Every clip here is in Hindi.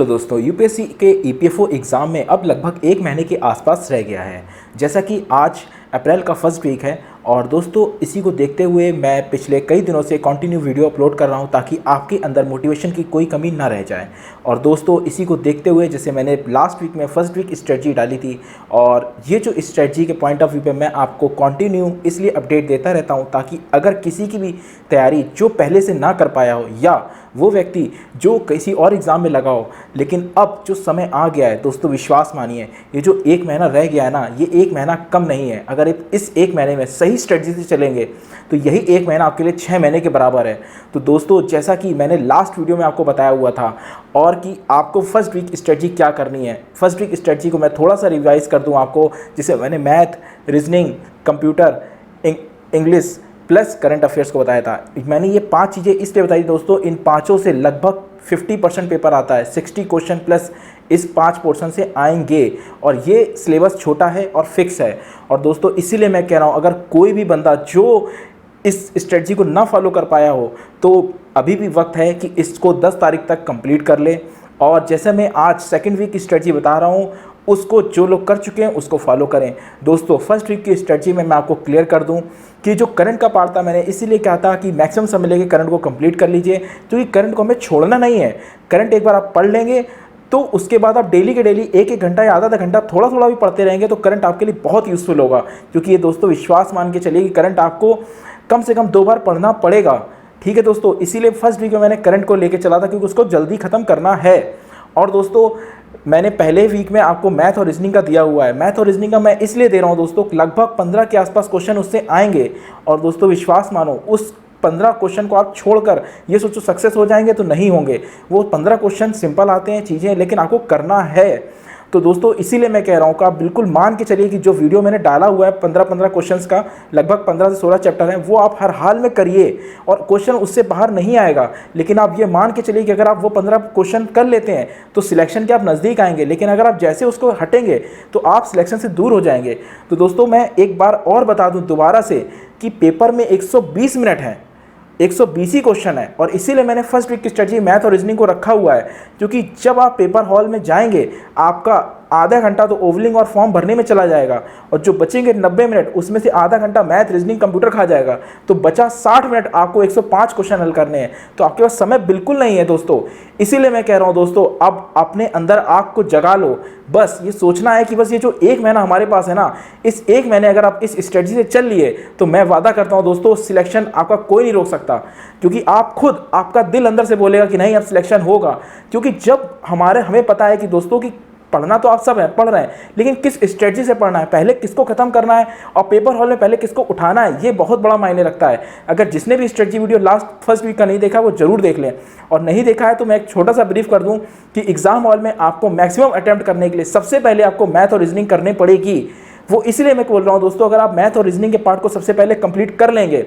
हेलो दोस्तों, यूपीएससी के ईपीएफओ एग्ज़ाम में अब लगभग 1 महीने के आसपास रह गया है। जैसा कि आज अप्रैल का फर्स्ट वीक है और दोस्तों इसी को देखते हुए मैं पिछले कई दिनों से कंटिन्यू वीडियो अपलोड कर रहा हूं ताकि आपके अंदर मोटिवेशन की कोई कमी ना रह जाए। और दोस्तों इसी को देखते हुए जैसे मैंने लास्ट वीक में फर्स्ट वीक स्ट्रेटजी डाली थी और ये जो स्ट्रेटजी के पॉइंट ऑफ व्यू पे मैं आपको कंटिन्यू इसलिए अपडेट देता रहता हूं ताकि अगर किसी की भी तैयारी जो पहले से ना कर पाया हो या वो व्यक्ति जो किसी और एग्ज़ाम में लगा हो लेकिन अब जो समय आ गया है दोस्तों, विश्वास मानिए ये जो 1 महीना रह गया है ना, ये 1 महीना कम नहीं है। अगर इस 1 महीने में सही स्ट्रेटजी से चलेंगे तो यही 1 महीना आपके लिए 6 महीने के बराबर है। तो दोस्तों जैसा कि मैंने लास्ट वीडियो में आपको बताया हुआ था और कि आपको फर्स्ट वीक स्ट्रेटजी क्या करनी है, फर्स्ट वीक स्ट्रेटजी को मैं थोड़ा सा रिवाइज़ कर दूँ आपको, जिसे मैंने math, reasoning, computer, English plus current affairs को बताया था। मैंने ये 5 चीज़ें इसलिए बताई दोस्तों, इन पाँचों से लगभग 50% पेपर आता है, 60 क्वेश्चन प्लस इस 5 पोर्शन से आएंगे और ये सिलेबस छोटा है और फिक्स है। और दोस्तों इसीलिए मैं कह रहा हूँ अगर कोई भी बंदा जो इस स्ट्रेटजी को ना फॉलो कर पाया हो तो अभी भी वक्त है कि इसको 10 तारीख तक कंप्लीट कर ले। और जैसे मैं आज सेकेंड वीक की स्ट्रेटजी बता रहा हूँ उसको जो लोग कर चुके हैं उसको फॉलो करें। दोस्तों फर्स्ट वीक की स्ट्रेटजी में मैं आपको क्लियर कर दूं कि जो करंट का पार्ट था मैंने इसीलिए कहा था कि मैक्सिमम समय लेके करंट को कंप्लीट कर लीजिए, क्योंकि करंट को हमें छोड़ना नहीं है। करंट एक बार आप पढ़ लेंगे तो उसके बाद आप डेली के डेली 1-1 घंटा या आधा घंटा थोड़ा थोड़ा भी पढ़ते रहेंगे तो करंट आपके लिए बहुत यूज़फुल होगा। क्योंकि ये दोस्तों विश्वास मान के चलिए कि करंट आपको कम से कम 2 बार पढ़ना पड़ेगा। ठीक है दोस्तों, इसीलिए फर्स्ट वीक में मैंने करंट को लेकर चला था क्योंकि उसको जल्दी ख़त्म करना है। और दोस्तों मैंने पहले वीक में आपको मैथ और रीजनिंग का दिया हुआ है। मैथ और रीजनिंग का मैं इसलिए दे रहा हूँ दोस्तों, लगभग 15 के आसपास क्वेश्चन उससे आएंगे। और दोस्तों विश्वास मानो उस 15 क्वेश्चन को आप छोड़कर ये सोचो सक्सेस हो जाएंगे तो नहीं होंगे। वो 15 क्वेश्चन सिंपल आते हैं चीज़ें, लेकिन आपको करना है। तो दोस्तों इसीलिए मैं कह रहा हूँ कि आप बिल्कुल मान के चलिए कि जो वीडियो मैंने डाला हुआ है 15-15 क्वेश्चंस का, लगभग 15 से 16 चैप्टर हैं, वो आप हर हाल में करिए और क्वेश्चन उससे बाहर नहीं आएगा। लेकिन आप ये मान के चलिए कि अगर आप वो 15 क्वेश्चन कर लेते हैं तो सिलेक्शन के आप नज़दीक आएंगे, लेकिन अगर आप जैसे उसको हटेंगे तो आप सिलेक्शन से दूर हो जाएंगे। तो दोस्तों मैं एक बार और बता दूँ दोबारा से कि पेपर में 120 मिनट हैं, 120 ही क्वेश्चन है। और इसीलिए मैंने फर्स्ट वीक की स्ट्रेटजी मैथ और रीजनिंग को रखा हुआ है, क्योंकि जब आप पेपर हॉल में जाएंगे आपका आधा घंटा तो ओवलिंग और फॉर्म भरने में चला जाएगा और जो बचेंगे 90 मिनट उसमें से आधा घंटा मैथ रीजनिंग कंप्यूटर खा जाएगा, तो बचा 60 मिनट आपको 105 क्वेश्चन हल करने हैं। तो आपके पास समय बिल्कुल नहीं है दोस्तों। इसीलिए मैं कह रहा हूं दोस्तों अब अपने अंदर आग को जगा लो। बस ये सोचना है कि बस ये जो 1 महीना हमारे पास है ना, इस 1 महीने अगर आप इस स्ट्रेटजी से चल लिए तो मैं वादा करता हूं दोस्तों सिलेक्शन आपका कोई नहीं रोक सकता। क्योंकि आप खुद, आपका दिल अंदर से बोलेगा कि नहीं अब सिलेक्शन होगा। क्योंकि जब हमें पता है कि दोस्तों की पढ़ना तो आप सब है पढ़ रहे हैं, लेकिन किस स्ट्रेटजी से पढ़ना है, पहले किसको खत्म करना है और पेपर हॉल में पहले किसको उठाना है, ये बहुत बड़ा मायने रखता है। अगर जिसने भी strategy video last first week का नहीं देखा वो जरूर देख लें, और नहीं देखा है तो मैं एक छोटा सा ब्रीफ कर दूं कि एग्जाम हॉल में आपको मैक्सिमम अटेम्प्ट करने के लिए सबसे पहले आपको मैथ और रीजनिंग करनी पड़ेगी। वो इसलिए मैं बोल रहा हूँ दोस्तों, अगर आप मैथ और रीजनिंग के पार्ट को सबसे पहले कंप्लीट कर लेंगे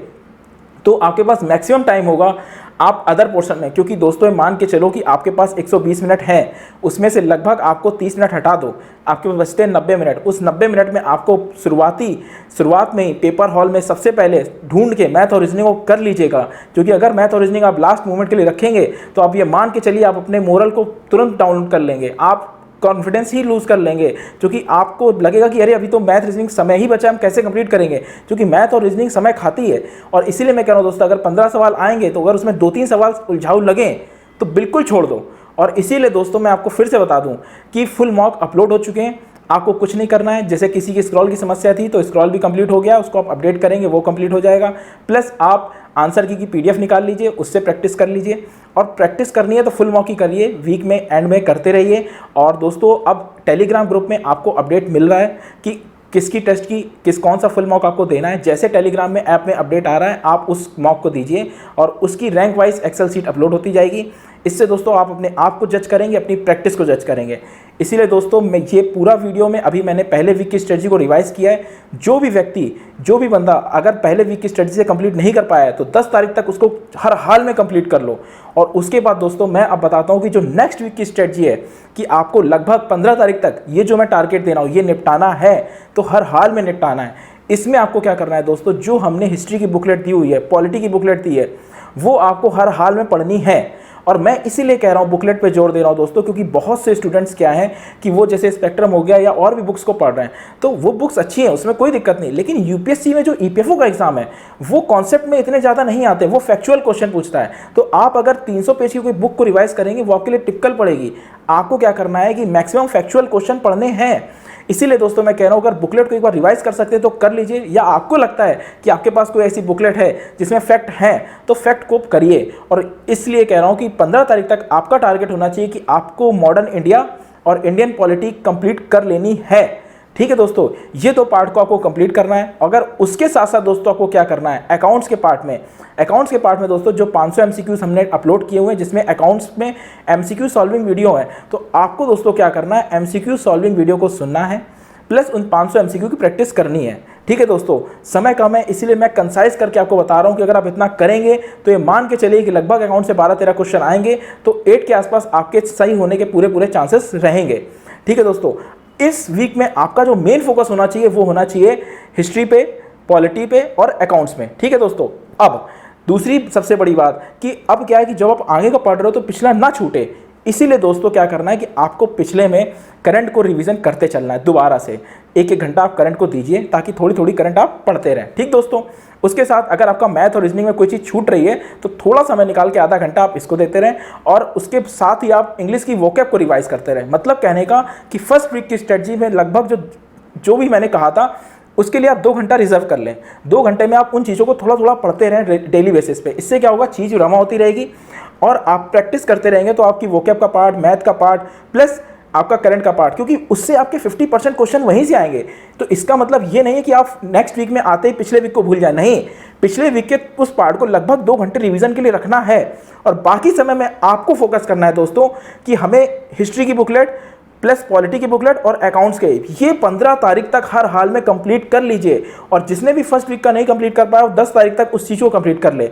तो आपके पास मैक्सिमम टाइम होगा आप अदर पोर्शन में। क्योंकि दोस्तों मान के चलो कि आपके पास 120 मिनट हैं, उसमें से लगभग आपको 30 मिनट हटा दो, आपके पास बचते हैं 90 मिनट। उस 90 मिनट में आपको शुरुआत में ही पेपर हॉल में सबसे पहले ढूंढ के मैथ और रीजनिंग को कर लीजिएगा। क्योंकि अगर मैथ और रीजनिंग आप लास्ट मोमेंट के लिए रखेंगे तो आप ये मान के चलिए आप अपने मोरल को तुरंत डाउन कर लेंगे, आप कॉन्फिडेंस ही लूज़ कर लेंगे। क्योंकि आपको लगेगा कि अरे अभी तो मैथ रीजनिंग समय ही बचा, हम कैसे कंप्लीट करेंगे, क्योंकि मैथ और रीजनिंग समय खाती है। और इसीलिए मैं कह रहा हूँ दोस्तों अगर 15 सवाल आएंगे तो अगर उसमें 2-3 सवाल उलझाऊ लगें तो बिल्कुल छोड़ दो। और इसीलिए दोस्तों मैं आपको फिर से बता दूं कि फुल मॉक अपलोड हो चुके हैं, आपको कुछ नहीं करना है। जैसे किसी की स्क्रॉल की समस्या थी तो स्क्रॉल भी कंप्लीट हो गया, उसको आप अपडेट करेंगे वो कंप्लीट हो जाएगा। प्लस आप आंसर की पीडीएफ निकाल लीजिए, उससे प्रैक्टिस कर लीजिए। और प्रैक्टिस करनी है तो फुल मॉक ही करिए, वीक में एंड में करते रहिए। और दोस्तों अब टेलीग्राम ग्रुप में आपको अपडेट मिल रहा है कि किसकी टेस्ट की कौन सा फुल मॉक आपको देना है। जैसे टेलीग्राम में ऐप में अपडेट आ रहा है आप उस मॉक को दीजिए और उसकी rank wise excel sheet upload होती जाएगी। इससे दोस्तों आप अपने आप को जज करेंगे, अपनी प्रैक्टिस को जज करेंगे। इसीलिए दोस्तों मैं ये पूरा वीडियो में अभी मैंने पहले वीक की स्ट्रेटजी को रिवाइज किया है। जो भी व्यक्ति, जो भी बंदा अगर पहले वीक की स्ट्रेटजी से कंप्लीट नहीं कर पाया है तो 10 तारीख तक उसको हर हाल में कंप्लीट कर लो। और उसके बाद दोस्तों मैं अब बताता हूँ कि जो नेक्स्ट वीक की स्ट्रेटजी है कि आपको लगभग 15 तारीख तक ये जो मैं टारगेट दे रहा हूँ ये निपटाना है, तो हर हाल में निपटाना है। इसमें आपको क्या करना है दोस्तों, जो हमने हिस्ट्री की बुकलेट दी हुई है, पॉलिटी की बुकलेट दी है, वो आपको हर हाल में पढ़नी है। और मैं इसीलिए कह रहा हूँ बुकलेट पे जोर दे रहा हूँ दोस्तों, क्योंकि बहुत से स्टूडेंट्स क्या हैं कि वो जैसे स्पेक्ट्रम हो गया या और भी बुक्स को पढ़ रहे हैं, तो वो बुक्स अच्छी हैं, उसमें कोई दिक्कत नहीं, लेकिन यूपीएससी में जो ईपीएफओ का एग्जाम है वो कॉन्सेप्ट में इतने ज़्यादा नहीं आते, वो फैक्चुअल क्वेश्चन पूछता है। तो आप अगर 300 पेज की कोई बुक को रिवाइज करेंगे वो आपके लिए टिपिकल पड़ेगी। आपको क्या करना है कि मैक्सिमम फैक्चुअल क्वेश्चन पढ़ने हैं। इसीलिए दोस्तों मैं कह रहा हूं अगर बुकलेट को एक बार रिवाइज कर सकते हैं तो कर लीजिए, या आपको लगता है कि आपके पास कोई ऐसी बुकलेट है जिसमें फैक्ट हैं तो फैक्ट को करिए। और इसलिए कह रहा हूं कि 15 तारीख तक आपका टारगेट होना चाहिए कि आपको मॉडर्न इंडिया और इंडियन पॉलिटी कंप्लीट कर लेनी है। ठीक है दोस्तों, ये दो पार्ट को आपको कंप्लीट करना है। अगर उसके साथ साथ दोस्तों आपको क्या करना है, अकाउंट्स के पार्ट में दोस्तों जो 500 एमसीक्यूज हमने अपलोड किए हुए हैं जिसमें अकाउंट्स में एमसीक्यू सॉल्विंग वीडियो है, तो आपको दोस्तों क्या करना है, एमसीक्यू सॉल्विंग वीडियो को सुनना है प्लस उन 500 एमसीक्यू की प्रैक्टिस करनी है। ठीक है दोस्तों, समय कम है इसीलिए मैं कंसाइज करके आपको बता रहा हूं कि अगर आप इतना करेंगे तो ये मान के चलिए कि लगभग अकाउंट से 12-13 क्वेश्चन आएंगे, तो 8 के आसपास आपके सही होने के पूरे चांसेस रहेंगे। ठीक है दोस्तों, इस वीक में आपका जो मेन फोकस होना चाहिए वो होना चाहिए हिस्ट्री पे, पॉलिटी पे और अकाउंट्स में। ठीक है दोस्तों, अब दूसरी सबसे बड़ी बात कि अब क्या है कि जब आप आगे का पढ़ रहे हो तो पिछला ना छूटे, इसीलिए दोस्तों क्या करना है कि आपको पिछले में करंट को रिवीजन करते चलना है। दोबारा से 1-1 घंटा आप करंट को दीजिए ताकि थोड़ी थोड़ी करंट आप पढ़ते रहें। ठीक दोस्तों, उसके साथ अगर आपका मैथ और रीजनिंग में कोई चीज़ छूट रही है तो थोड़ा समय निकाल के आधा घंटा आप इसको देते रहें, और उसके साथ ही आप इंग्लिश की वोकैब को रिवाइज करते रहें। मतलब कहने का कि फर्स्ट वीक की स्ट्रेटजी में लगभग जो भी मैंने कहा था उसके लिए आप 2 घंटा रिजर्व कर लें। 2 घंटे में आप उन चीज़ों को थोड़ा थोड़ा पढ़ते रहें डेली बेसिस पे। इससे क्या होगा, चीज़ जमा होती रहेगी और आप प्रैक्टिस करते रहेंगे तो आपकी वोकैब का पार्ट, मैथ का पार्ट प्लस आपका करंट का पार्ट, क्योंकि उससे आपके 50% क्वेश्चन वहीं से आएंगे। तो इसका मतलब ये नहीं है कि आप नेक्स्ट वीक में आते ही पिछले वीक को भूल जाए, नहीं, पिछले वीक के उस पार्ट को लगभग 2 घंटे रिवीजन के लिए रखना है और बाकी समय में आपको फोकस करना है दोस्तों कि हमें हिस्ट्री की बुकलेट प्लस पॉलिटी की बुकलेट और अकाउंट्स के ये 15 तारीख तक हर हाल में कंप्लीट कर लीजिए। और जिसने भी फर्स्ट वीक का नहीं कंप्लीट कर पाया 10 तारीख तक उस चीज़ को कंप्लीट कर ले।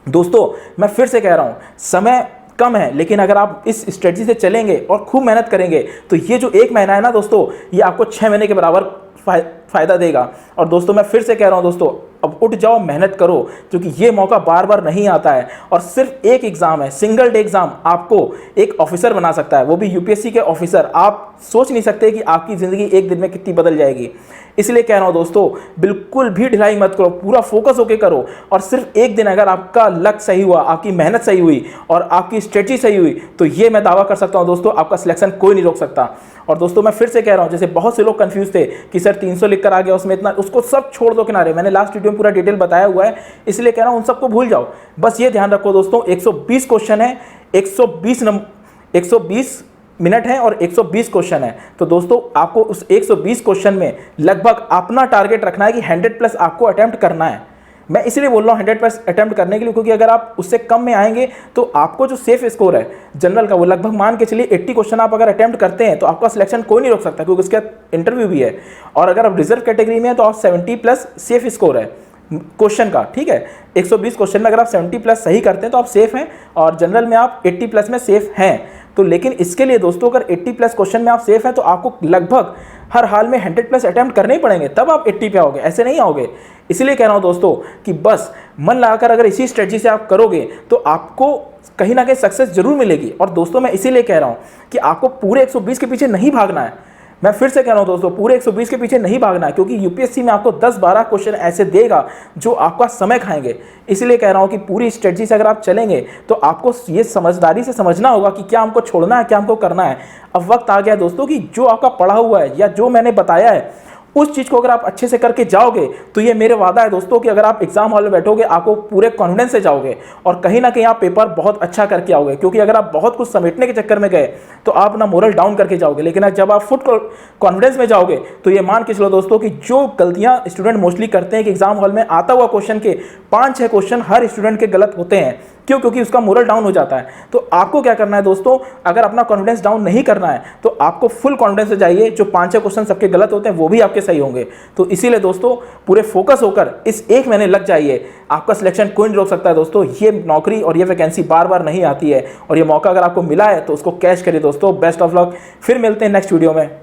दोस्तों मैं फिर से कह रहा हूँ, समय कम है, लेकिन अगर आप इस स्ट्रेटजी से चलेंगे और खूब मेहनत करेंगे तो ये जो 1 महीना है ना दोस्तों, ये आपको 6 महीने के बराबर फ़ायदा देगा। और दोस्तों मैं फिर से कह रहा हूँ दोस्तों, अब उठ जाओ, मेहनत करो, क्योंकि ये मौका बार बार नहीं आता है। और सिर्फ एक एग्ज़ाम है, सिंगल डे एग्ज़ाम आपको एक ऑफिसर बना सकता है, वो भी यूपीएससी के ऑफिसर। आप सोच नहीं सकते कि आपकी ज़िंदगी एक दिन में कितनी बदल जाएगी। इसलिए कह रहा हूँ दोस्तों, बिल्कुल भी ढिलाई मत करो, पूरा फोकस होकर करो। और सिर्फ एक दिन अगर आपका लक सही हुआ, आपकी मेहनत सही हुई और आपकी स्ट्रेटजी सही हुई, तो ये मैं दावा कर सकता हूँ दोस्तों, आपका सिलेक्शन कोई नहीं रोक सकता। और दोस्तों मैं फिर से कह रहा हूँ, जैसे बहुत से लोग कंफ्यूज थे कि सर 300 लिख कर आ गया, उसमें इतना, उसको सब छोड़ दो किनारे। मैंने लास्ट वीडियो में पूरा डिटेल बताया हुआ है, इसलिए कह रहा हूँ उन सबको भूल जाओ। बस ये ध्यान रखो दोस्तों, 120 क्वेश्चन है, 120 मिनट है और 120 क्वेश्चन है। तो दोस्तों आपको उस 120 क्वेश्चन में लगभग अपना टारगेट रखना है कि 100+ आपको अटेम्प्ट करना है। मैं इसलिए बोल रहा हूँ 100+ अटेम्प्ट करने के लिए, क्योंकि अगर आप उससे कम में आएंगे तो आपको जो सेफ स्कोर है जनरल का, वो लगभग मान के चलिए 80 क्वेश्चन आप अगर अटेम्प्ट करते हैं तो आपका सिलेक्शन कोई नहीं रोक सकता, क्योंकि उसका इंटरव्यू भी है। और अगर आप रिजर्व कैटेगरी में हैं तो आप 70+ सेफ स्कोर है क्वेश्चन का। ठीक है, 120 क्वेश्चन में अगर आप 70+ सही करते हैं तो आप सेफ हैं, और जनरल में आप 80+ में सेफ हैं। तो लेकिन इसके लिए दोस्तों अगर 80+ क्वेश्चन में आप सेफ हैं तो आपको लगभग हर हाल में 100+ अटेम्प्ट करने ही पड़ेंगे, तब आप 80 पे आओगे, ऐसे नहीं आओगे। इसलिए कह रहा हूं दोस्तों कि बस मन लगाकर अगर इसी स्ट्रेटजी से आप करोगे तो आपको कहीं ना कहीं सक्सेस जरूर मिलेगी। और दोस्तों मैं इसीलिए कह रहा हूं कि आपको पूरे 120 के पीछे नहीं भागना है। मैं फिर से कह रहा हूं दोस्तों, पूरे 120 के पीछे नहीं भागना है, क्योंकि यूपीएससी में आपको 10-12 क्वेश्चन ऐसे देगा जो आपका समय खाएंगे। इसलिए कह रहा हूं कि पूरी स्ट्रेटजी से अगर आप चलेंगे तो आपको ये समझदारी से समझना होगा कि क्या हमको छोड़ना है, क्या हमको करना है। अब वक्त आ गया दोस्तों कि जो आपका पढ़ा हुआ है या जो मैंने बताया है उस चीज़ को अगर आप अच्छे से करके जाओगे तो ये मेरे वादा है दोस्तों कि अगर आप एग्जाम हॉल में बैठोगे आपको पूरे कॉन्फिडेंस से जाओगे और कहीं ना कहीं आप पेपर बहुत अच्छा करके आओगे। क्योंकि अगर आप बहुत कुछ समेटने के चक्कर में गए तो आप अपना मोरल डाउन करके जाओगे, लेकिन जब आप फुल कॉन्फिडेंस में जाओगे तो ये मान के चलो दोस्तों कि जो गलतियां स्टूडेंट मोस्टली करते हैं कि एग्जाम हॉल में आता हुआ क्वेश्चन के 5-6 क्वेश्चन हर स्टूडेंट के गलत होते हैं। क्यों? क्योंकि उसका मोरल डाउन हो जाता है। तो आपको क्या करना है दोस्तों, अगर अपना कॉन्फिडेंस डाउन नहीं करना है तो आपको फुल कॉन्फिडेंस से जाइए। जो 5-6 क्वेश्चन सबके गलत होते हैं वो भी आपके सही होंगे। तो इसीलिए दोस्तों पूरे फोकस होकर इस 1 महीने लग जाइए, आपका सिलेक्शन कोई नहीं रोक सकता है दोस्तों। ये नौकरी और ये वैकेंसी बार बार नहीं आती है और ये मौका अगर आपको मिला है तो उसको कैच करिए दोस्तों। बेस्ट ऑफ लक, फिर मिलते हैं नेक्स्ट वीडियो में।